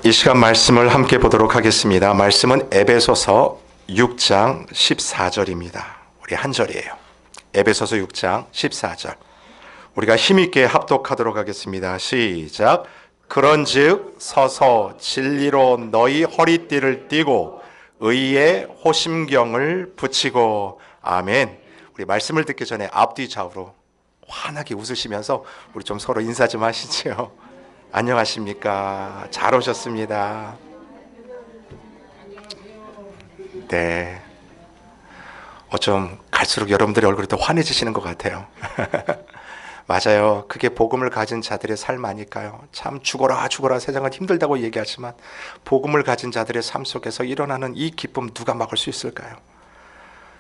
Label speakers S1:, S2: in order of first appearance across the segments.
S1: 이 시간 말씀을 함께 보도록 하겠습니다. 말씀은 에베소서 6장 14절입니다. 우리 한 절이에요. 에베소서 6장 14절. 우리가 힘있게 합독하도록 하겠습니다. 시작. 그런즉 서서 진리로 너희 허리띠를 띠고 의의 호심경을 붙이고. 아멘. 우리 말씀을 듣기 전에 앞뒤 좌우로 환하게 웃으시면서 우리 좀 서로 인사 좀 하시죠. 안녕하십니까. 잘 오셨습니다. 네. 어쩜 갈수록 여러분들의 얼굴이 더 환해지시는 것 같아요. 맞아요. 그게 복음을 가진 자들의 삶 아닐까요? 참 죽어라 죽어라 세상은 힘들다고 얘기하지만 복음을 가진 자들의 삶 속에서 일어나는 이 기쁨 누가 막을 수 있을까요?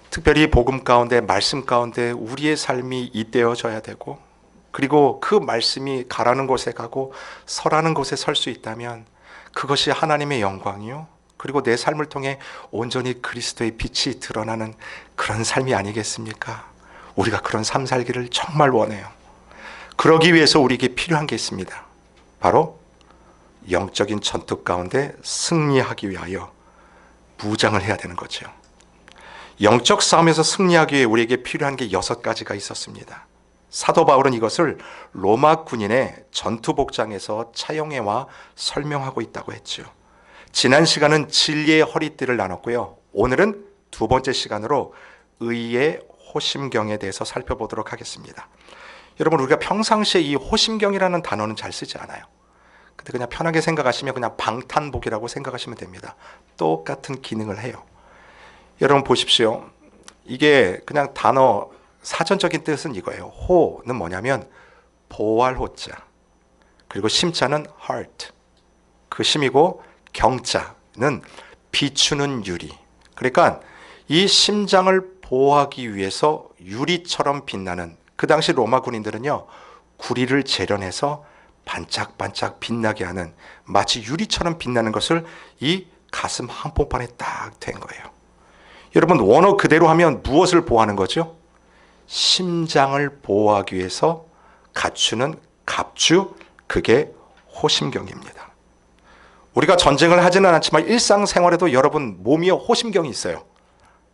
S1: 특별히 복음 가운데 말씀 가운데 우리의 삶이 잇대어져야 되고, 그리고 그 말씀이 가라는 곳에 가고 서라는 곳에 설 수 있다면 그것이 하나님의 영광이요, 그리고 내 삶을 통해 온전히 그리스도의 빛이 드러나는 그런 삶이 아니겠습니까? 우리가 그런 삶 살기를 정말 원해요. 그러기 위해서 우리에게 필요한 게 있습니다. 바로 영적인 전투 가운데 승리하기 위하여 무장을 해야 되는 거죠. 영적 싸움에서 승리하기 위해 우리에게 필요한 게 6가지가 있었습니다. 사도 바울은 이것을 로마 군인의 전투 복장에서 차용해와 설명하고 있다고 했죠. 지난 시간은 진리의 허리띠를 나눴고요. 오늘은 두 번째 시간으로 의의 호심경에 대해서 살펴보도록 하겠습니다. 여러분, 우리가 평상시에 이 호심경이라는 단어는 잘 쓰지 않아요. 근데 그냥 편하게 생각하시면 그냥 방탄복이라고 생각하시면 됩니다. 똑같은 기능을 해요. 여러분 보십시오. 이게 그냥 단어 사전적인 뜻은 이거예요. 호는 뭐냐면 보호할 호자, 그리고 심자는 heart, 그 심이고, 경자는 비추는 유리. 그러니까 이 심장을 보호하기 위해서 유리처럼 빛나는, 그 당시 로마 군인들은요, 구리를 재련해서 반짝반짝 빛나게 하는, 마치 유리처럼 빛나는 것을 이 가슴 한복판에 딱 댄 거예요. 여러분, 원어 그대로 하면 무엇을 보호하는 거죠? 심장을 보호하기 위해서 갖추는 갑주, 그게 호심경입니다. 우리가 전쟁을 하지는 않지만 일상생활에도 여러분 몸이 호심경이 있어요.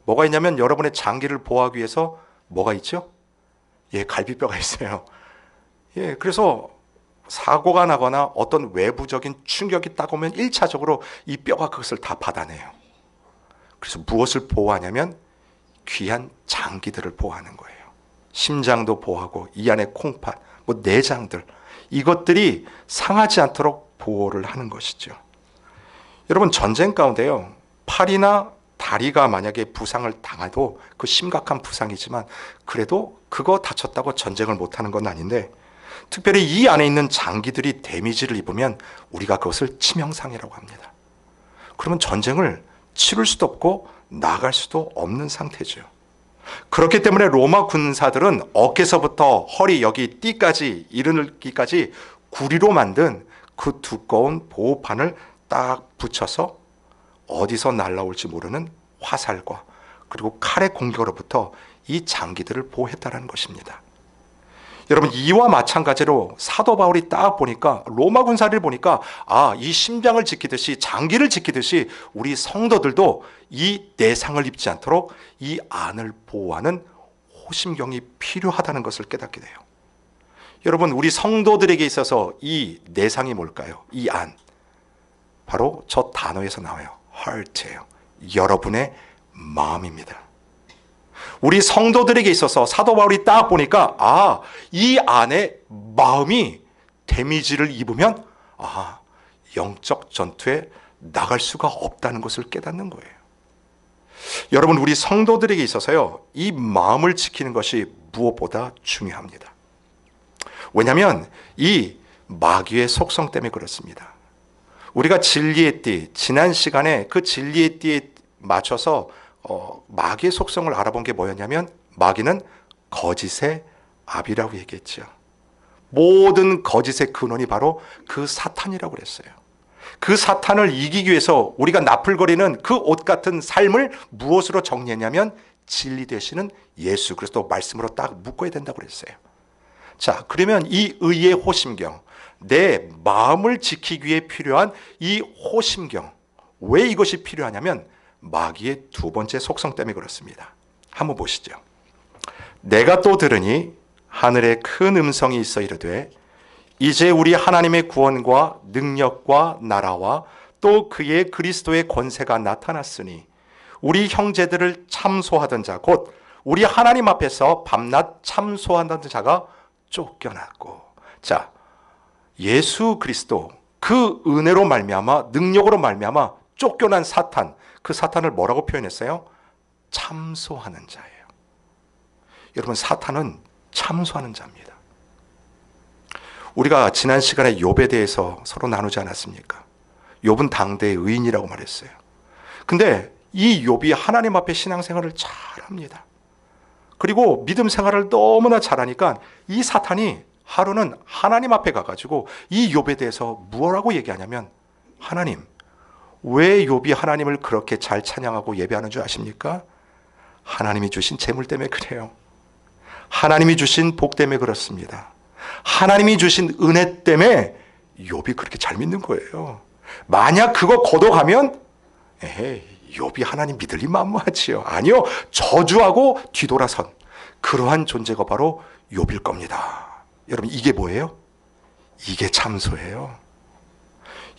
S1: 뭐가 있냐면 여러분의 장기를 보호하기 위해서 뭐가 있죠? 예, 갈비뼈가 있어요. 예, 그래서 사고가 나거나 어떤 외부적인 충격이 딱 오면 1차적으로 이 뼈가 그것을 다 받아내요. 그래서 무엇을 보호하냐면 귀한 장기들을 보호하는 거예요. 심장도 보호하고 이 안에 콩팥, 내장들, 이것들이 상하지 않도록 보호를 하는 것이죠. 여러분, 전쟁 가운데요, 팔이나 다리가 만약에 부상을 당해도 그 심각한 부상이지만 그래도 그거 다쳤다고 전쟁을 못하는 건 아닌데, 특별히 이 안에 있는 장기들이 데미지를 입으면 우리가 그것을 치명상이라고 합니다. 그러면 전쟁을 치를 수도 없고 나갈 수도 없는 상태죠. 그렇기 때문에 로마 군사들은 어깨서부터 허리 여기 띠까지 이르기까지 구리로 만든 그 두꺼운 보호판을 딱 붙여서 어디서 날라올지 모르는 화살과 그리고 칼의 공격으로부터 이 장기들을 보호했다는 것입니다. 여러분, 이와 마찬가지로 사도 바울이 딱 보니까, 로마 군사를 보니까, 이 심장을 지키듯이 장기를 지키듯이 우리 성도들도 이 내상을 입지 않도록 이 안을 보호하는 호심경이 필요하다는 것을 깨닫게 돼요. 여러분, 우리 성도들에게 있어서 이 내상이 뭘까요? 이 안, 바로 저 단어에서 나와요. heart예요. 여러분의 마음입니다. 우리 성도들에게 있어서 사도 바울이 딱 보니까 이 안에 마음이 데미지를 입으면 영적 전투에 나갈 수가 없다는 것을 깨닫는 거예요. 여러분, 우리 성도들에게 있어서요, 이 마음을 지키는 것이 무엇보다 중요합니다. 왜냐하면 이 마귀의 속성 때문에 그렇습니다. 우리가 진리의 띠, 지난 시간에 그 진리의 띠에 맞춰서 마귀의 속성을 알아본 게 뭐였냐면, 마귀는 거짓의 아비라고 얘기했죠. 모든 거짓의 근원이 바로 그 사탄이라고 그랬어요. 그 사탄을 이기기 위해서 우리가 나풀거리는 그 옷 같은 삶을 무엇으로 정리했냐면 진리 되시는 예수 그리스도 말씀으로 딱 묶어야 된다고 그랬어요. 자, 그러면 이 의의 호심경, 내 마음을 지키기 위해 필요한 이 호심경, 왜 이것이 필요하냐면 마귀의 두 번째 속성 때문에 그렇습니다. 한번 보시죠. 내가 또 들으니 하늘에 큰 음성이 있어 이르되 이제 우리 하나님의 구원과 능력과 나라와 또 그의 그리스도의 권세가 나타났으니 우리 형제들을 참소하던 자 곧 우리 하나님 앞에서 밤낮 참소하던 자가 쫓겨났고. 자, 예수 그리스도 그 은혜로 말미암아 능력으로 말미암아 쫓겨난 사탄, 그 사탄을 뭐라고 표현했어요? 참소하는 자예요. 여러분, 사탄은 참소하는 자입니다. 우리가 지난 시간에 욥에 대해서 서로 나누지 않았습니까? 욥은 당대의 의인이라고 말했어요. 근데 이 욥이 하나님 앞에 신앙생활을 잘합니다. 그리고 믿음 생활을 너무나 잘하니까 이 사탄이 하루는 하나님 앞에 가가지고 이 욥에 대해서 뭐라고 얘기하냐면, 하나님, 왜 욥이 하나님을 그렇게 잘 찬양하고 예배하는 줄 아십니까? 하나님이 주신 재물 때문에 그래요. 하나님이 주신 복 때문에 그렇습니다. 하나님이 주신 은혜 때문에 욥이 그렇게 잘 믿는 거예요. 만약 그거 걷어가면 욥이 하나님 믿을 리 만무하지요. 아니요, 저주하고 뒤돌아선 그러한 존재가 바로 욥일 겁니다. 여러분, 이게 뭐예요? 이게 참소예요.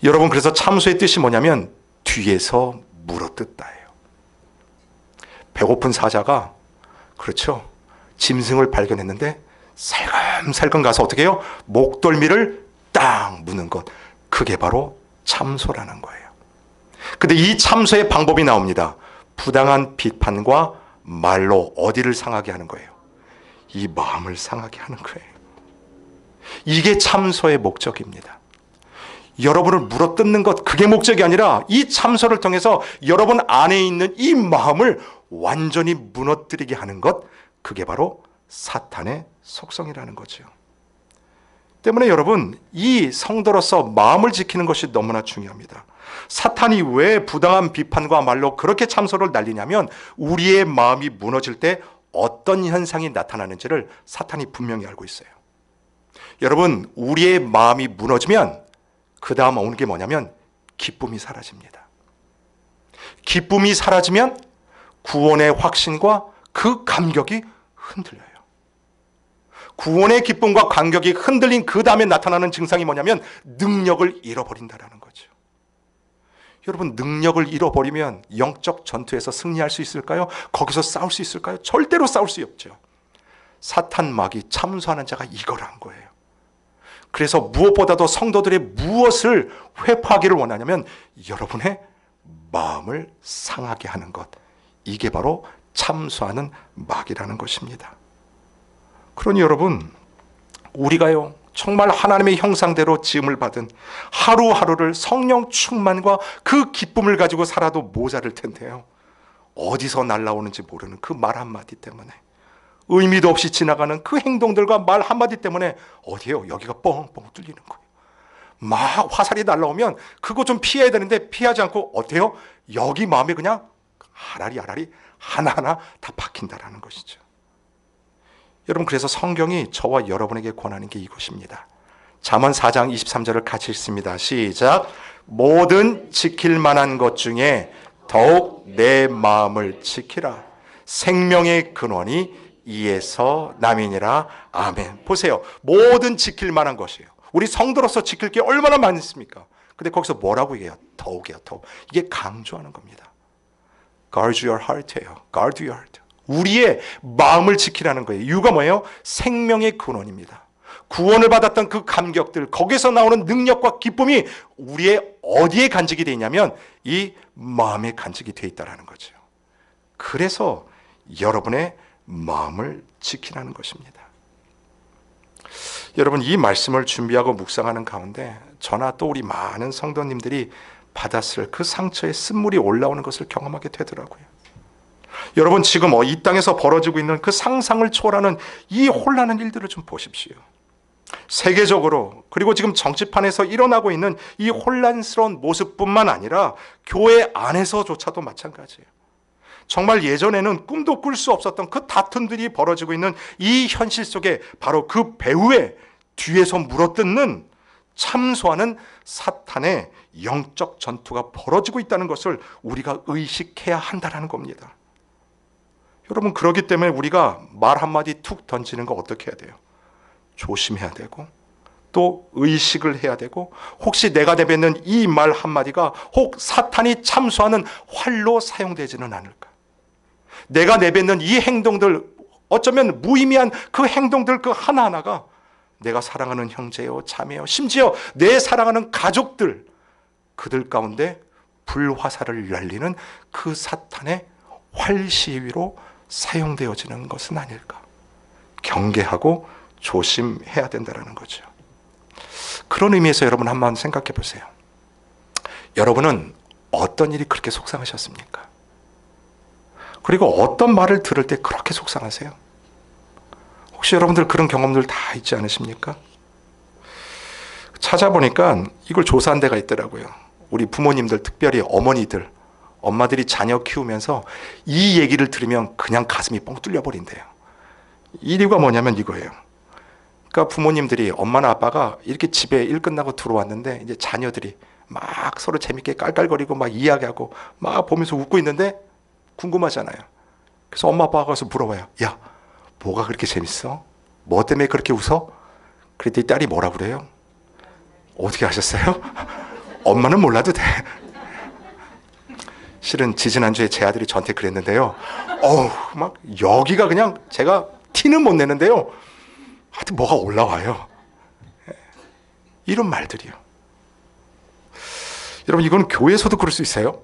S1: 여러분, 그래서 참소의 뜻이 뭐냐면 뒤에서 물어뜯다예요. 배고픈 사자가, 그렇죠, 짐승을 발견했는데 살금살금 가서 어떻게 해요? 목덜미를 딱 무는 것, 그게 바로 참소라는 거예요. 근데 이 참소의 방법이 나옵니다. 부당한 비판과 말로 어디를 상하게 하는 거예요? 이 마음을 상하게 하는 거예요. 이게 참소의 목적입니다. 여러분을 물어뜯는 것, 그게 목적이 아니라 이 참소를 통해서 여러분 안에 있는 이 마음을 완전히 무너뜨리게 하는 것, 그게 바로 사탄의 속성이라는 거죠. 때문에 여러분, 이 성도로서 마음을 지키는 것이 너무나 중요합니다. 사탄이 왜 부당한 비판과 말로 그렇게 참소를 날리냐면 우리의 마음이 무너질 때 어떤 현상이 나타나는지를 사탄이 분명히 알고 있어요. 여러분, 우리의 마음이 무너지면 그 다음 오는 게 뭐냐면 기쁨이 사라집니다. 기쁨이 사라지면 구원의 확신과 그 감격이 흔들려요. 구원의 기쁨과 감격이 흔들린 그 다음에 나타나는 증상이 뭐냐면 능력을 잃어버린다는 거죠. 여러분, 능력을 잃어버리면 영적 전투에서 승리할 수 있을까요? 거기서 싸울 수 있을까요? 절대로 싸울 수 없죠. 사탄 마귀 참소하는 자가 이걸 한 거예요. 그래서 무엇보다도 성도들의 무엇을 회파하기를 원하냐면 여러분의 마음을 상하게 하는 것, 이게 바로 참소하는 마귀라는 것입니다. 그러니 여러분, 우리가요 정말 하나님의 형상대로 지음을 받은 하루하루를 성령 충만과 그 기쁨을 가지고 살아도 모자랄 텐데요, 어디서 날라오는지 모르는 그 말 한마디 때문에, 의미도 없이 지나가는 그 행동들과 말 한마디 때문에 어디에요? 여기가 뻥뻥 뚫리는 거예요. 막 화살이 날라오면 그거 좀 피해야 되는데 피하지 않고 어때요? 여기 마음에 그냥 하라리 하나하나 다 박힌다라는 것이죠. 여러분, 그래서 성경이 저와 여러분에게 권하는 게 이것입니다. 잠언 4장 23절을 같이 읽습니다. 시작. 모든 지킬 만한 것 중에 더욱 내 마음을 지키라. 생명의 근원이 이에서 남이니라. 아멘. 보세요. 모든 지킬 만한 것이에요. 우리 성도로서 지킬 게 얼마나 많이 있습니까? 근데 거기서 뭐라고 얘기해요? 더욱이에요. 더욱. 이게 강조하는 겁니다. Guard your heart예요. Guard your heart. 우리의 마음을 지키라는 거예요. 이유가 뭐예요? 생명의 근원입니다. 구원을 받았던 그 감격들, 거기서 나오는 능력과 기쁨이 우리의 어디에 간직이 되어 있냐면 이 마음에 간직이 되어 있다는 거죠. 그래서 여러분의 마음을 지키라는 것입니다. 여러분, 이 말씀을 준비하고 묵상하는 가운데 저나 또 우리 많은 성도님들이 받았을 그 상처의 쓴물이 올라오는 것을 경험하게 되더라고요. 여러분, 지금 이 땅에서 벌어지고 있는 그 상상을 초월하는 이 혼란한 일들을 좀 보십시오. 세계적으로, 그리고 지금 정치판에서 일어나고 있는 이 혼란스러운 모습뿐만 아니라 교회 안에서조차도 마찬가지예요. 정말 예전에는 꿈도 꿀 수 없었던 그 다툼들이 벌어지고 있는 이 현실 속에 바로 그 배후에 뒤에서 물어뜯는 참소하는 사탄의 영적 전투가 벌어지고 있다는 것을 우리가 의식해야 한다는 겁니다. 여러분, 그렇기 때문에 우리가 말 한마디 툭 던지는 거 어떻게 해야 돼요? 조심해야 되고, 또 의식을 해야 되고, 혹시 내가 내뱉는 이 말 한마디가 혹 사탄이 참소하는 활로 사용되지는 않을까? 내가 내뱉는 이 행동들, 어쩌면 무의미한 그 행동들 그 하나하나가 내가 사랑하는 형제요, 자매요, 심지어 내 사랑하는 가족들, 그들 가운데 불화살을 날리는 그 사탄의 활시위로 사용되어지는 것은 아닐까? 경계하고 조심해야 된다는 거죠. 그런 의미에서 여러분 한번 생각해 보세요. 여러분은 어떤 일이 그렇게 속상하셨습니까? 그리고 어떤 말을 들을 때 그렇게 속상하세요? 혹시 여러분들 그런 경험들 다 있지 않으십니까? 찾아보니까 이걸 조사한 데가 있더라고요. 우리 부모님들, 특별히 어머니들, 엄마들이 자녀 키우면서 이 얘기를 들으면 그냥 가슴이 뻥 뚫려버린대요. 이유가 뭐냐면 이거예요. 그러니까 부모님들이, 엄마나 아빠가 이렇게 집에 일 끝나고 들어왔는데 이제 자녀들이 막 서로 재밌게 깔깔거리고 막 이야기하고 막 보면서 웃고 있는데 궁금하잖아요. 그래서 엄마 아빠가 가서 물어봐요. 야, 뭐가 그렇게 재밌어? 뭐 때문에 그렇게 웃어? 그랬더니 딸이 뭐라 그래요? 어떻게 하셨어요? 엄마는 몰라도 돼. 실은 지지난주에 제 아들이 저한테 그랬는데요. 막 여기가 그냥 제가 티는 못 내는데요. 하여튼 뭐가 올라와요. 이런 말들이요. 여러분, 이건 교회에서도 그럴 수 있어요.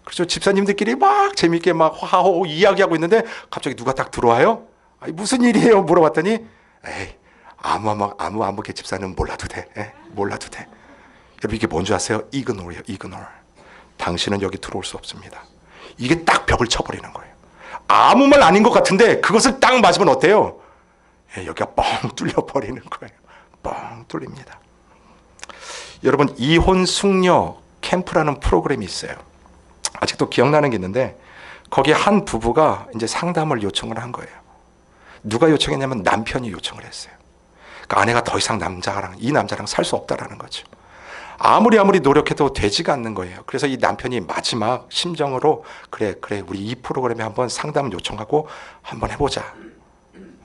S1: 그렇죠. 집사님들끼리 막 재밌게 막 화하고 이야기하고 있는데 갑자기 누가 딱 들어와요. 아니, 무슨 일이에요? 물어봤더니 에이, 아무 개 집사는 몰라도 돼. 몰라도 돼. 여러분, 이게 뭔지 아세요? 이그노르예요. 이그노르. 당신은 여기 들어올 수 없습니다. 이게 딱 벽을 쳐버리는 거예요. 아무 말 아닌 것 같은데 그것을 딱 맞으면 어때요? 여기가 뻥 뚫려버리는 거예요. 뻥 뚫립니다. 여러분, 이혼 숙녀 캠프라는 프로그램이 있어요. 아직도 기억나는 게 있는데 거기에 한 부부가 이제 상담을 요청을 한 거예요. 누가 요청했냐면 남편이 요청을 했어요. 그러니까 아내가 더 이상 이 남자랑 살 수 없다라는 거죠. 아무리 노력해도 되지가 않는 거예요. 그래서 이 남편이 마지막 심정으로 그래 우리 이 프로그램에 한번 상담을 요청하고 한번 해보자.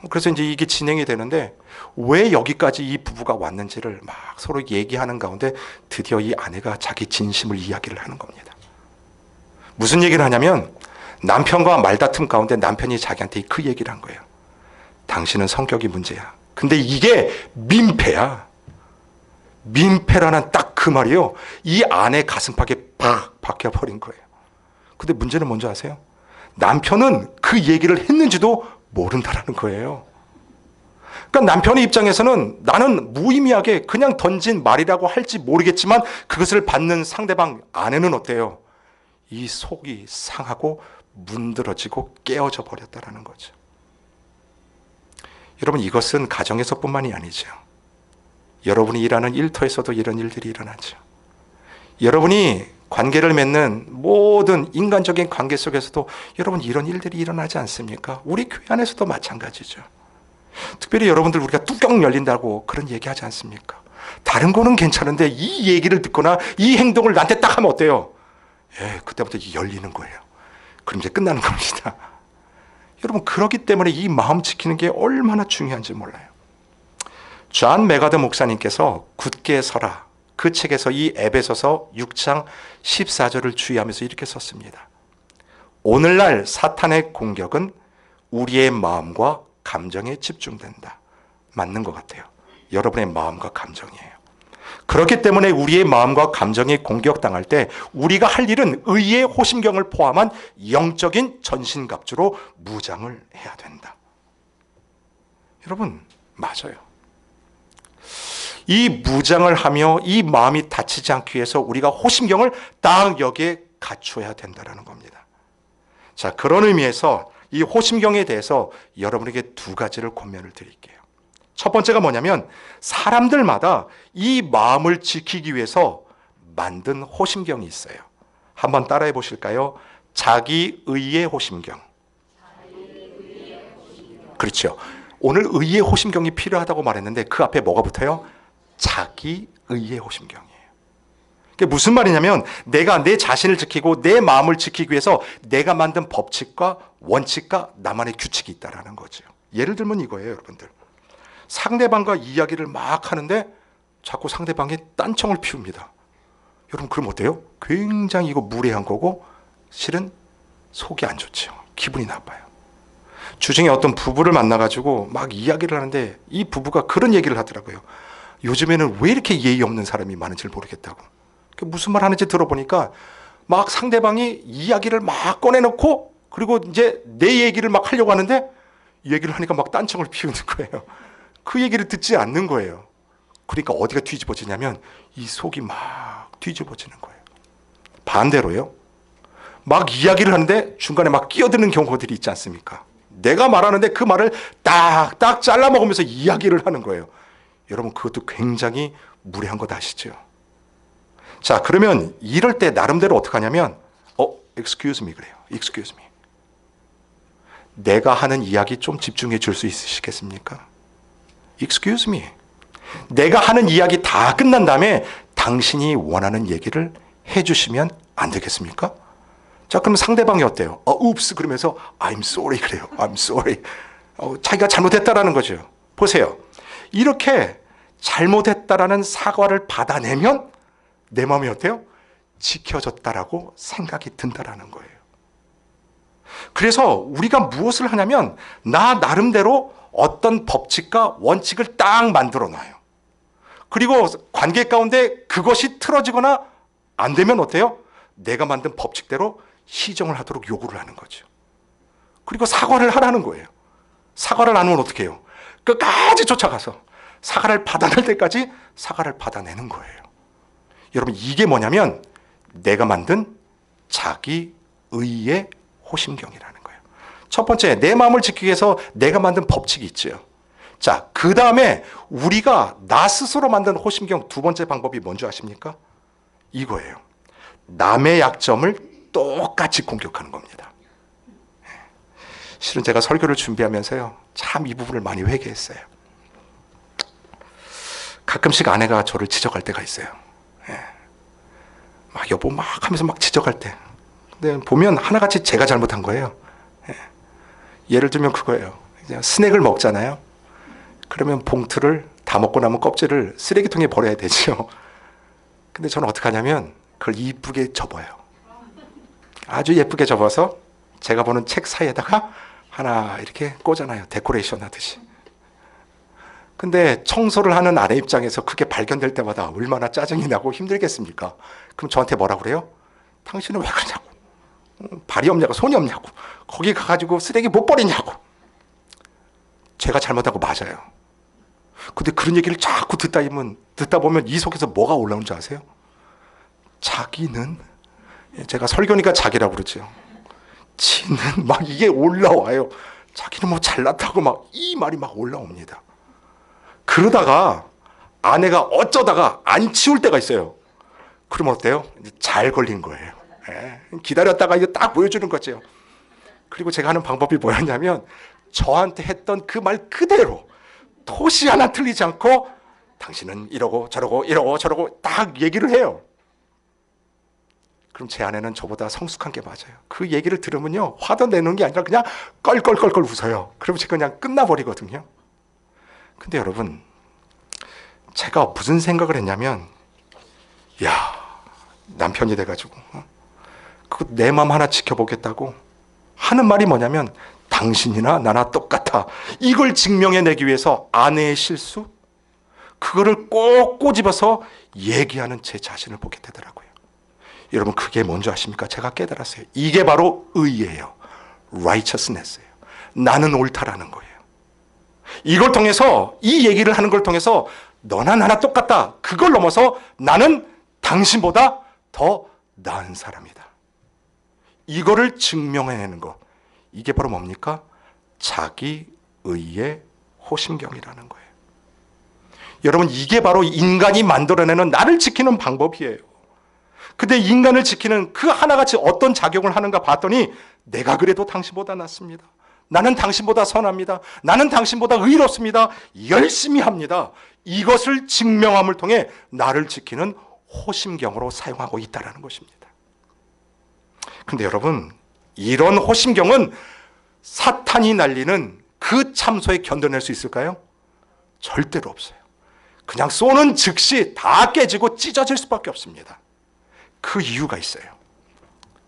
S1: 그래서 이제 이게 진행이 되는데 왜 여기까지 이 부부가 왔는지를 막 서로 얘기하는 가운데 드디어 이 아내가 자기 진심을 이야기를 하는 겁니다. 무슨 얘기를 하냐면 남편과 말다툼 가운데 남편이 자기한테 그 얘기를 한 거예요. 당신은 성격이 문제야. 근데 이게 민폐야. 민폐라는 딱 그 말이요. 이 아내 가슴팍에 팍 박혀버린 거예요. 근데 문제는 뭔지 아세요? 남편은 그 얘기를 했는지도 모른다라는 거예요. 그러니까 남편의 입장에서는 나는 무의미하게 그냥 던진 말이라고 할지 모르겠지만 그것을 받는 상대방 아내는 어때요? 이 속이 상하고 문드러지고 깨어져 버렸다라는 거죠. 여러분, 이것은 가정에서뿐만이 아니죠. 여러분이 일하는 일터에서도 이런 일들이 일어나죠. 여러분이 관계를 맺는 모든 인간적인 관계 속에서도 여러분 이런 일들이 일어나지 않습니까? 우리 교회 안에서도 마찬가지죠. 특별히 여러분들 우리가 뚜껑 열린다고 그런 얘기하지 않습니까? 다른 거는 괜찮은데 이 얘기를 듣거나 이 행동을 나한테 딱 하면 어때요? 그때부터 열리는 거예요. 그럼 이제 끝나는 겁니다. 여러분, 그렇기 때문에 이 마음 지키는 게 얼마나 중요한지 몰라요. 존 메가더 목사님께서 굳게 서라, 그 책에서 이 에베소서 6장 14절을 주의하면서 이렇게 썼습니다. 오늘날 사탄의 공격은 우리의 마음과 감정에 집중된다. 맞는 것 같아요. 여러분의 마음과 감정이에요. 그렇기 때문에 우리의 마음과 감정이 공격당할 때 우리가 할 일은 의의 호심경을 포함한 영적인 전신갑주로 무장을 해야 된다. 여러분, 맞아요. 이 무장을 하며 이 마음이 다치지 않기 위해서 우리가 호심경을 딱 여기에 갖춰야 된다는 겁니다. 자, 그런 의미에서 이 호심경에 대해서 여러분에게 두 가지를 권면을 드릴게요. 첫 번째가 뭐냐면 사람들마다 이 마음을 지키기 위해서 만든 호심경이 있어요. 한번 따라해 보실까요? 자기의의 호심경. 그렇죠. 오늘 의의 호심경이 필요하다고 말했는데 그 앞에 뭐가 붙어요? 자기 의의 호심경이에요. 그게 무슨 말이냐면 내가 내 자신을 지키고 내 마음을 지키기 위해서 내가 만든 법칙과 원칙과 나만의 규칙이 있다라는 거죠. 예를 들면 이거예요, 여러분들. 상대방과 이야기를 막 하는데 자꾸 상대방이 딴청을 피웁니다. 여러분 그럼 어때요? 굉장히 이거 무례한 거고 실은 속이 안 좋죠. 기분이 나빠요. 주중에 어떤 부부를 만나가지고 막 이야기를 하는데 이 부부가 그런 얘기를 하더라고요. 요즘에는 왜 이렇게 예의 없는 사람이 많은지 모르겠다고. 무슨 말 하는지 들어보니까 막 상대방이 이야기를 막 꺼내놓고 그리고 이제 내 얘기를 막 하려고 하는데 이 얘기를 하니까 막 딴청을 피우는 거예요. 그 얘기를 듣지 않는 거예요. 그러니까 어디가 뒤집어지냐면 이 속이 막 뒤집어지는 거예요. 반대로요. 막 이야기를 하는데 중간에 막 끼어드는 경우들이 있지 않습니까? 내가 말하는데 그 말을 딱딱 잘라 먹으면서 이야기를 하는 거예요. 여러분 그것도 굉장히 무례한 것 아시죠? 자, 그러면 이럴 때 나름대로 어떻게 하냐면 excuse me 그래요. excuse me. 내가 하는 이야기 좀 집중해 줄 수 있으시겠습니까? excuse me. 내가 하는 이야기 다 끝난 다음에 당신이 원하는 얘기를 해 주시면 안 되겠습니까? 자, 그럼 상대방이 어때요? oops 그러면서 I'm sorry 그래요. I'm sorry. 자기가 잘못했다라는 거죠. 보세요. 이렇게 잘못했다라는 사과를 받아내면 내 마음이 어때요? 지켜졌다라고 생각이 든다라는 거예요. 그래서 우리가 무엇을 하냐면 나 나름대로 어떤 법칙과 원칙을 딱 만들어 놔요. 그리고 관계 가운데 그것이 틀어지거나 안 되면 어때요? 내가 만든 법칙대로 시정을 하도록 요구를 하는 거죠. 그리고 사과를 하라는 거예요. 사과를 안 하면 어떻게 해요? 끝까지 쫓아가서 사과를 받아낼 때까지 사과를 받아내는 거예요. 여러분 이게 뭐냐면 내가 만든 자기 의의 호심경이라는 거예요. 첫 번째 내 마음을 지키기 위해서 내가 만든 법칙이 있죠. 자, 그 다음에 우리가 나 스스로 만든 호심경 두 번째 방법이 뭔지 아십니까? 이거예요. 남의 약점을 똑같이 공격하는 겁니다. 실은 제가 설교를 준비하면서요, 참 이 부분을 많이 회개했어요. 가끔씩 아내가 저를 지적할 때가 있어요. 막 여보 막 하면서 막 지적할 때. 근데 보면 하나같이 제가 잘못한 거예요. 예를 들면 그거예요. 그냥 스낵을 먹잖아요. 그러면 봉투를 다 먹고 남은 껍질을 쓰레기통에 버려야 되죠. 근데 저는 어떻게 하냐면 그걸 이쁘게 접어요. 아주 예쁘게 접어서 제가 보는 책 사이에다가 하나 이렇게 꽂아놔요. 데코레이션 하듯이. 근데 청소를 하는 아내 입장에서 그게 발견될 때마다 얼마나 짜증이 나고 힘들겠습니까? 그럼 저한테 뭐라 그래요? 당신은 왜 그러냐고. 발이 없냐고, 손이 없냐고. 거기 가가지고 쓰레기 못 버리냐고. 제가 잘못한 거 맞아요. 근데 그런 얘기를 자꾸 듣다 보면 이 속에서 뭐가 올라오는 줄 아세요? 자기는, 제가 설교니까 자기라고 그러죠. 지는 막 이게 올라와요. 자기는 뭐 잘났다고 막 이 말이 막 올라옵니다. 그러다가 아내가 어쩌다가 안 치울 때가 있어요. 그러면 어때요? 잘 걸린 거예요. 기다렸다가 이거 딱 보여주는 거죠. 그리고 제가 하는 방법이 뭐였냐면 저한테 했던 그 말 그대로 토시 하나 틀리지 않고 당신은 이러고 저러고 딱 얘기를 해요. 그럼 제 아내는 저보다 성숙한 게 맞아요. 그 얘기를 들으면요, 화도 내는 게 아니라 그냥 껄껄껄껄 웃어요. 그러면 제가 그냥 끝나버리거든요. 근데 여러분, 제가 무슨 생각을 했냐면, 야, 남편이 돼가지고 내 마음 하나 지켜보겠다고 하는 말이 뭐냐면 당신이나 나나 똑같아. 이걸 증명해내기 위해서 아내의 실수, 그거를 꼭 꼬집어서 얘기하는 제 자신을 보게 되더라고요. 여러분 그게 뭔지 아십니까? 제가 깨달았어요. 이게 바로 의예요. righteousness예요. 나는 옳다라는 거예요. 이걸 통해서, 이 얘기를 하는 걸 통해서 너나 나나 똑같다. 그걸 넘어서 나는 당신보다 더 나은 사람이다. 이거를 증명해내는 것. 이게 바로 뭡니까? 자기 의의 호심경이라는 거예요. 여러분 이게 바로 인간이 만들어내는 나를 지키는 방법이에요. 근데 인간을 지키는 그 하나같이 어떤 작용을 하는가 봤더니 내가 그래도 당신보다 낫습니다. 나는 당신보다 선합니다. 나는 당신보다 의롭습니다. 열심히 합니다. 이것을 증명함을 통해 나를 지키는 호심경으로 사용하고 있다는 것입니다. 그런데 여러분, 이런 호심경은 사탄이 날리는 그 참소에 견뎌낼 수 있을까요? 절대로 없어요. 그냥 쏘는 즉시 다 깨지고 찢어질 수밖에 없습니다. 그 이유가 있어요.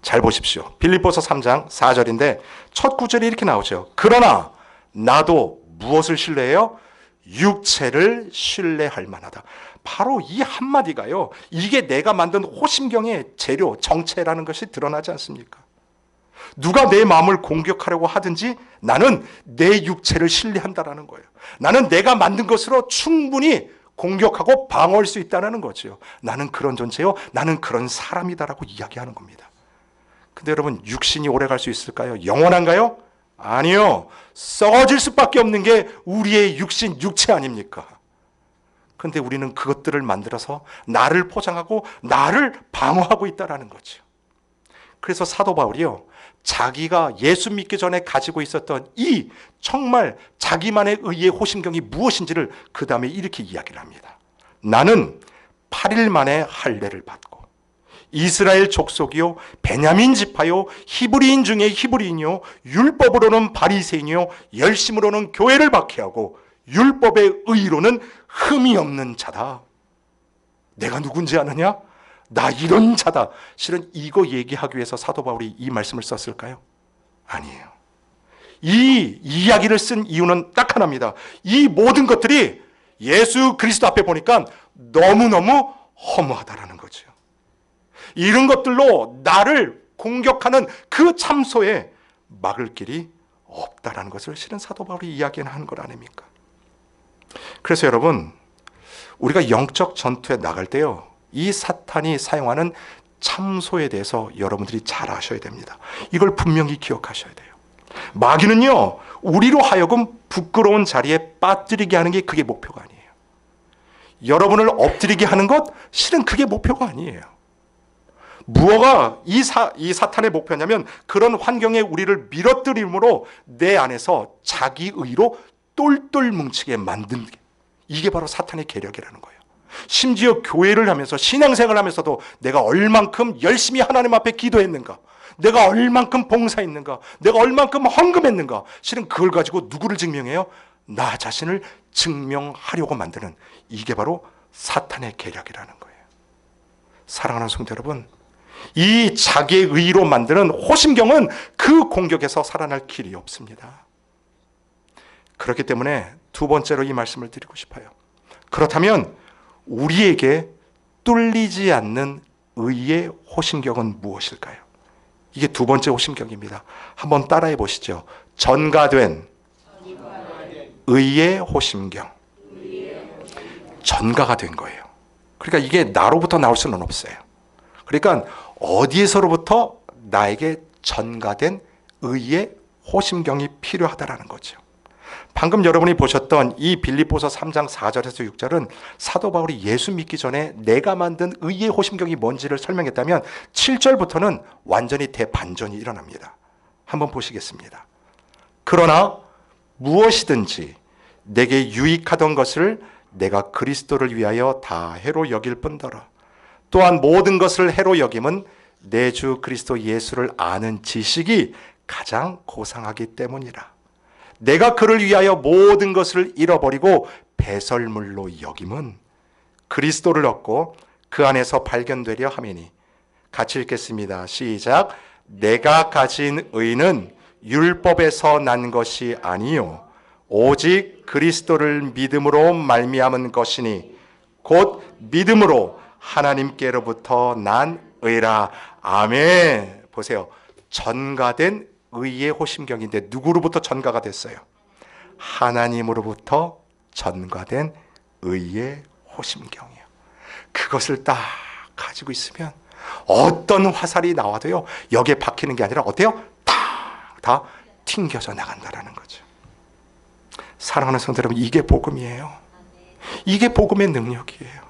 S1: 잘 보십시오. 빌립보서 3장 4절인데 첫 구절이 이렇게 나오죠. 그러나 나도 무엇을 신뢰해요? 육체를 신뢰할 만하다. 바로 이 한마디가요, 이게 내가 만든 호심경의 재료, 정체라는 것이 드러나지 않습니까? 누가 내 마음을 공격하려고 하든지 나는 내 육체를 신뢰한다라는 거예요. 나는 내가 만든 것으로 충분히 공격하고 방어할 수 있다는 거죠. 나는 그런 존재요, 나는 그런 사람이다라고 이야기하는 겁니다. 근데 여러분, 육신이 오래 갈 수 있을까요? 영원한가요? 아니요. 썩어질 수밖에 없는 게 우리의 육신, 육체 아닙니까? 근데 우리는 그것들을 만들어서 나를 포장하고 나를 방어하고 있다는 거죠. 그래서 사도 바울이요, 자기가 예수 믿기 전에 가지고 있었던 이 정말 자기만의 의의 호심경이 무엇인지를 그 다음에 이렇게 이야기를 합니다. 나는 8일 만에 할례를 받고 이스라엘 족속이요, 베냐민 지파요, 히브리인 중에 히브리인이요, 율법으로는 바리새인이요, 열심으로는 교회를 박해하고 율법의 의로는 흠이 없는 자다. 내가 누군지 아느냐? 나 이런 자다. 실은 이거 얘기하기 위해서 사도 바울이 이 말씀을 썼을까요? 아니에요. 이 이야기를 쓴 이유는 딱 하나입니다. 이 모든 것들이 예수 그리스도 앞에 보니까 너무너무 허무하다라는 거죠. 이런 것들로 나를 공격하는 그 참소에 막을 길이 없다라는 것을 실은 사도 바울이 이야기하는 것 아닙니까? 그래서 여러분, 우리가 영적 전투에 나갈 때요, 이 사탄이 사용하는 참소에 대해서 여러분들이 잘 아셔야 됩니다. 이걸 분명히 기억하셔야 돼요. 마귀는요, 우리로 하여금 부끄러운 자리에 빠뜨리게 하는 게 그게 목표가 아니에요. 여러분을 엎드리게 하는 것, 실은 그게 목표가 아니에요. 무엇가 이 사탄의 목표냐면 그런 환경에 우리를 밀어뜨림으로 내 안에서 자기 의로 똘똘 뭉치게 만드는 게, 이게 바로 사탄의 계략이라는 거예요. 심지어 교회를 하면서 신앙생활을 하면서도 내가 얼만큼 열심히 하나님 앞에 기도했는가, 내가 얼만큼 봉사했는가, 내가 얼만큼 헌금했는가, 실은 그걸 가지고 누구를 증명해요? 나 자신을 증명하려고 만드는, 이게 바로 사탄의 계략이라는 거예요. 사랑하는 성도 여러분, 이 자기의 의로 만드는 호심경은 그 공격에서 살아날 길이 없습니다. 그렇기 때문에 두 번째로 이 말씀을 드리고 싶어요. 그렇다면 우리에게 뚫리지 않는 의의 호심경은 무엇일까요? 이게 두 번째 호심경입니다. 한번 따라해 보시죠. 전가된 의의 호심경. 전가가 된 거예요. 그러니까 이게 나로부터 나올 수는 없어요. 그러니까 어디에서로부터 나에게 전가된 의의 호심경이 필요하다라는 거죠. 방금 여러분이 보셨던 이 빌립보서 3장 4절에서 6절은 사도 바울이 예수 믿기 전에 내가 만든 의의 호심경이 뭔지를 설명했다면 7절부터는 완전히 대반전이 일어납니다. 한번 보시겠습니다. 그러나 무엇이든지 내게 유익하던 것을 내가 그리스도를 위하여 다 해로 여길 뿐더러 또한 모든 것을 해로 여김은 내 주 그리스도 예수를 아는 지식이 가장 고상하기 때문이라. 내가 그를 위하여 모든 것을 잃어버리고 배설물로 여김은 그리스도를 얻고 그 안에서 발견되려 함이니. 같이 읽겠습니다. 시작. 내가 가진 의는 율법에서 난 것이 아니요 오직 그리스도를 믿음으로 말미암은 것이니 곧 믿음으로 하나님께로부터 난 의라. 아멘. 보세요. 전가된 의의 호심경인데 누구로부터 전가가 됐어요? 하나님으로부터 전가된 의의 호심경이에요. 그것을 딱 가지고 있으면 어떤 화살이 나와도요, 여기에 박히는 게 아니라 어때요? 다 튕겨져 나간다라는 거죠. 사랑하는 성도 여러분, 이게 복음이에요. 이게 복음의 능력이에요.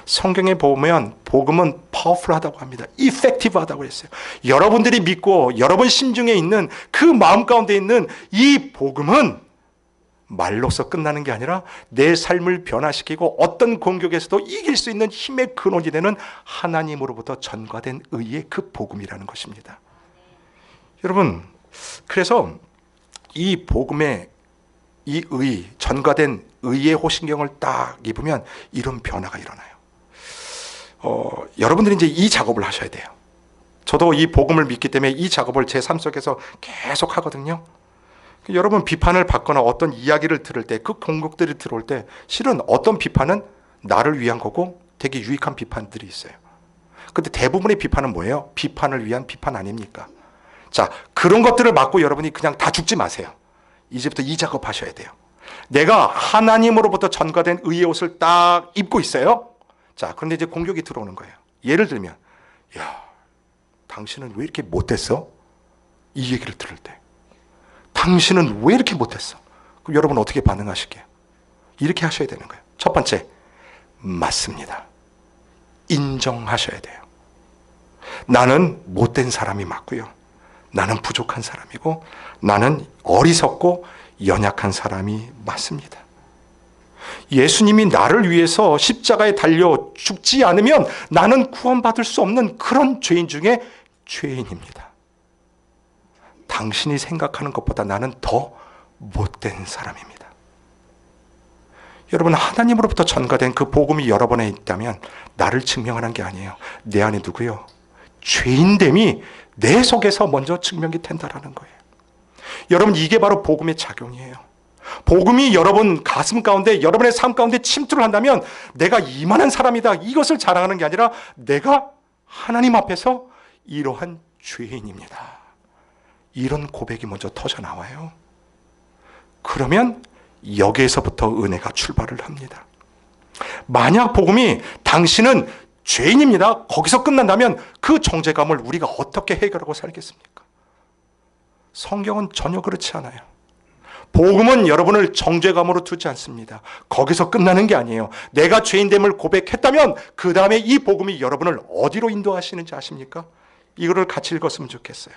S1: 성경에 보면 복음은 파워풀하다고 합니다. 이펙티브하다고 했어요. 여러분들이 믿고 여러분 심중에 있는 그 마음 가운데 있는 이 복음은 말로서 끝나는 게 아니라 내 삶을 변화시키고 어떤 공격에서도 이길 수 있는 힘의 근원이 되는 하나님으로부터 전가된 의의 그 복음이라는 것입니다. 여러분, 그래서 이 복음의 이 의, 전가된 의의 호신경을 딱 입으면 이런 변화가 일어나요. 여러분들이 이제 이 작업을 하셔야 돼요. 저도 이 복음을 믿기 때문에 이 작업을 제 삶 속에서 계속 하거든요. 여러분, 비판을 받거나 어떤 이야기를 들을 때, 그 공격들이 들어올 때 실은 어떤 비판은 나를 위한 거고 되게 유익한 비판들이 있어요. 근데 대부분의 비판은 뭐예요? 비판을 위한 비판 아닙니까? 자, 그런 것들을 맞고 여러분이 그냥 다 죽지 마세요. 이제부터 이 작업하셔야 돼요. 내가 하나님으로부터 전가된 의의 옷을 딱 입고 있어요. 자, 그런데 이제 공격이 들어오는 거예요. 예를 들면, 야, 당신은 왜 이렇게 못됐어? 이 얘기를 들을 때, 당신은 왜 이렇게 못했어? 그럼 여러분 어떻게 반응하실게요? 이렇게 하셔야 되는 거예요. 첫 번째, 맞습니다. 인정하셔야 돼요. 나는 못된 사람이 맞고요. 나는 부족한 사람이고 나는 어리석고 연약한 사람이 맞습니다. 예수님이 나를 위해서 십자가에 달려 죽지 않으면 나는 구원받을 수 없는 그런 죄인 중에 죄인입니다. 당신이 생각하는 것보다 나는 더 못된 사람입니다. 여러분, 하나님으로부터 전가된 그 복음이 여러분에 있다면 나를 증명하는 게 아니에요. 내 안에 누구요? 죄인됨이 내 속에서 먼저 증명이 된다라는 거예요. 여러분, 이게 바로 복음의 작용이에요. 복음이 여러분 가슴 가운데, 여러분의 삶 가운데 침투를 한다면 내가 이만한 사람이다, 이것을 자랑하는 게 아니라 내가 하나님 앞에서 이러한 죄인입니다, 이런 고백이 먼저 터져 나와요. 그러면 여기에서부터 은혜가 출발을 합니다. 만약 복음이 당신은 죄인입니다, 거기서 끝난다면 그 정죄감을 우리가 어떻게 해결하고 살겠습니까? 성경은 전혀 그렇지 않아요. 복음은 여러분을 정죄감으로 두지 않습니다. 거기서 끝나는 게 아니에요. 내가 죄인됨을 고백했다면 그 다음에 이 복음이 여러분을 어디로 인도하시는지 아십니까? 이거를 같이 읽었으면 좋겠어요.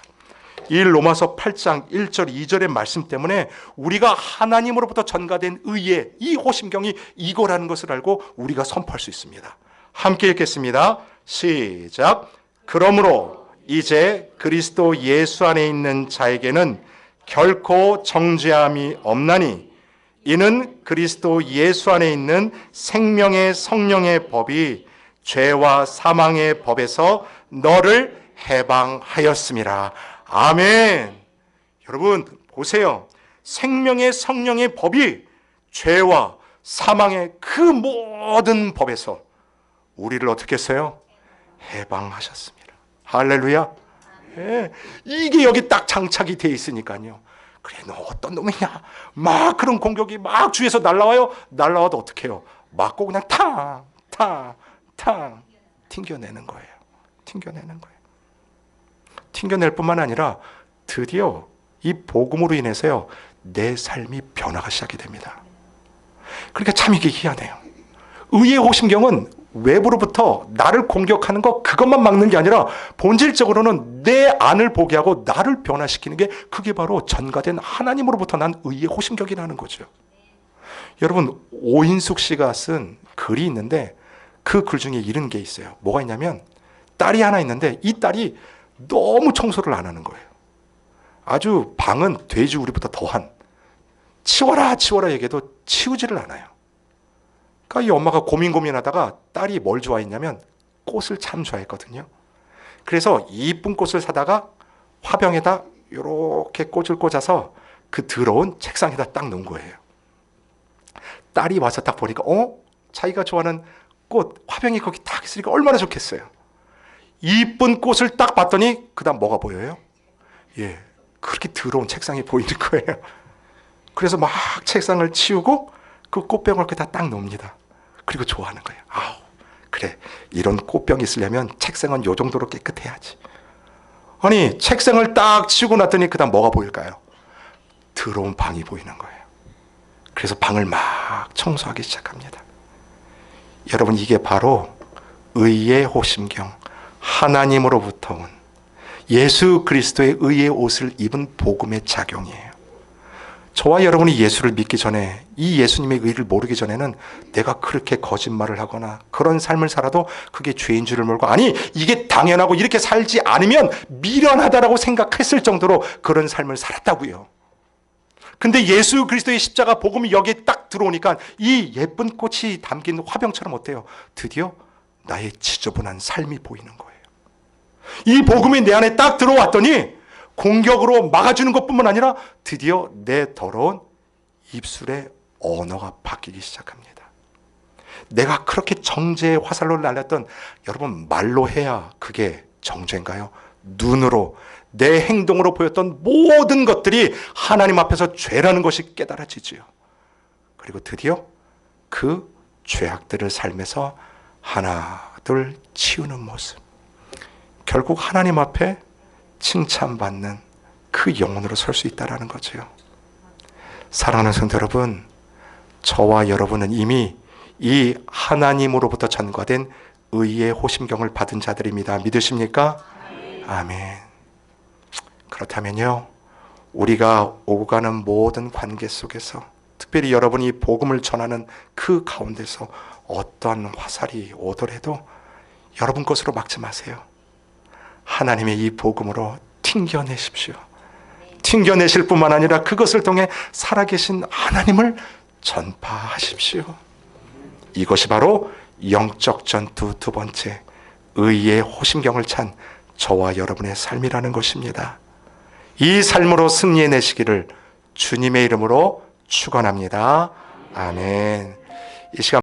S1: 이 로마서 8장 1절 2절의 말씀 때문에 우리가 하나님으로부터 전가된 의의 이 호심경이 이거라는 것을 알고 우리가 선포할 수 있습니다. 함께 읽겠습니다. 시작. 그러므로 이제 그리스도 예수 안에 있는 자에게는 결코 정죄함이 없나니 이는 그리스도 예수 안에 있는 생명의 성령의 법이 죄와 사망의 법에서 너를 해방하였음이라. 아멘. 여러분 보세요. 생명의 성령의 법이 죄와 사망의 그 모든 법에서 우리를 어떻게 했어요? 해방하셨습니다. 할렐루야. 예, 이게 여기 딱 장착이 돼 있으니까요. 그래, 너 어떤 놈이냐? 막 그런 공격이 막 주위에서 날라와요. 날라와도 어떻게 해요? 맞고 그냥 탕 튕겨내는 거예요. 튕겨내는 거예요. 튕겨낼 뿐만 아니라 드디어 이 복음으로 인해서요, 내 삶이 변화가 시작이 됩니다. 그러니까 참 이게 희한해요. 의의 호심경은 외부로부터 나를 공격하는 거, 그것만 막는 게 아니라 본질적으로는 내 안을 보게 하고 나를 변화시키는 게, 그게 바로 전가된 하나님으로부터 난 의의 호심경이라는 거죠. 여러분, 오인숙 씨가 쓴 글이 있는데 그 글 중에 이런 게 있어요. 뭐가 있냐면, 딸이 하나 있는데 이 딸이 너무 청소를 안 하는 거예요. 아주 방은 돼지우리보다 더한, 치워라 얘기해도 치우지를 않아요. 그러니까 이 엄마가 고민하다가 딸이 뭘 좋아했냐면 꽃을 참 좋아했거든요. 그래서 이쁜 꽃을 사다가 화병에다 이렇게 꽃을 꽂아서 그 더러운 책상에다 딱 놓은 거예요. 딸이 와서 딱 보니까 자기가 좋아하는 꽃 화병이 거기 딱 있으니까 얼마나 좋겠어요. 이쁜 꽃을 딱 봤더니 그 다음 뭐가 보여요? 예, 그렇게 더러운 책상이 보이는 거예요. 그래서 막 책상을 치우고 그 꽃병을 이렇게 다 딱 놓습니다. 그리고 좋아하는 거예요. 아우, 그래, 이런 꽃병이 있으려면 책상은 요 정도로 깨끗해야지. 아니, 책상을 딱 치우고 났더니 그 다음 뭐가 보일까요? 더러운 방이 보이는 거예요. 그래서 방을 막 청소하기 시작합니다. 여러분, 이게 바로 의의 호심경, 하나님으로부터 온 예수 그리스도의 의의 옷을 입은 복음의 작용이에요. 저와 여러분이 예수를 믿기 전에, 이 예수님의 의를 모르기 전에는 내가 그렇게 거짓말을 하거나 그런 삶을 살아도 그게 죄인 줄을 모르고, 아니 이게 당연하고 이렇게 살지 않으면 미련하다라고 생각했을 정도로 그런 삶을 살았다고요. 근데 예수 그리스도의 십자가 복음이 여기에 딱 들어오니까 이 예쁜 꽃이 담긴 화병처럼 어때요? 드디어 나의 지저분한 삶이 보이는 거예요. 이 복음이 내 안에 딱 들어왔더니 공격으로 막아주는 것뿐만 아니라 드디어 내 더러운 입술의 언어가 바뀌기 시작합니다. 내가 그렇게 정죄의 화살로 날렸던, 여러분 말로 해야 그게 정죄인가요? 눈으로, 내 행동으로 보였던 모든 것들이 하나님 앞에서 죄라는 것이 깨달아지지요. 그리고 드디어 그 죄악들을 삶에서 하나둘 치우는 모습, 결국 하나님 앞에 칭찬받는 그 영혼으로 설 수 있다는 거죠. 사랑하는 성도 여러분, 저와 여러분은 이미 이 하나님으로부터 전가된 의의 호심경을 받은 자들입니다. 믿으십니까? 아멘. 그렇다면요, 우리가 오고 가는 모든 관계 속에서, 특별히 여러분이 복음을 전하는 그 가운데서 어떠한 화살이 오더라도 여러분 것으로 막지 마세요. 하나님의 이 복음으로 튕겨내십시오. 튕겨내실 뿐만 아니라 그것을 통해 살아계신 하나님을 전파하십시오. 이것이 바로 영적 전투 두 번째, 의의 호심경을 찬 저와 여러분의 삶이라는 것입니다. 이 삶으로 승리해내시기를 주님의 이름으로 축원합니다. 아멘. 이 시간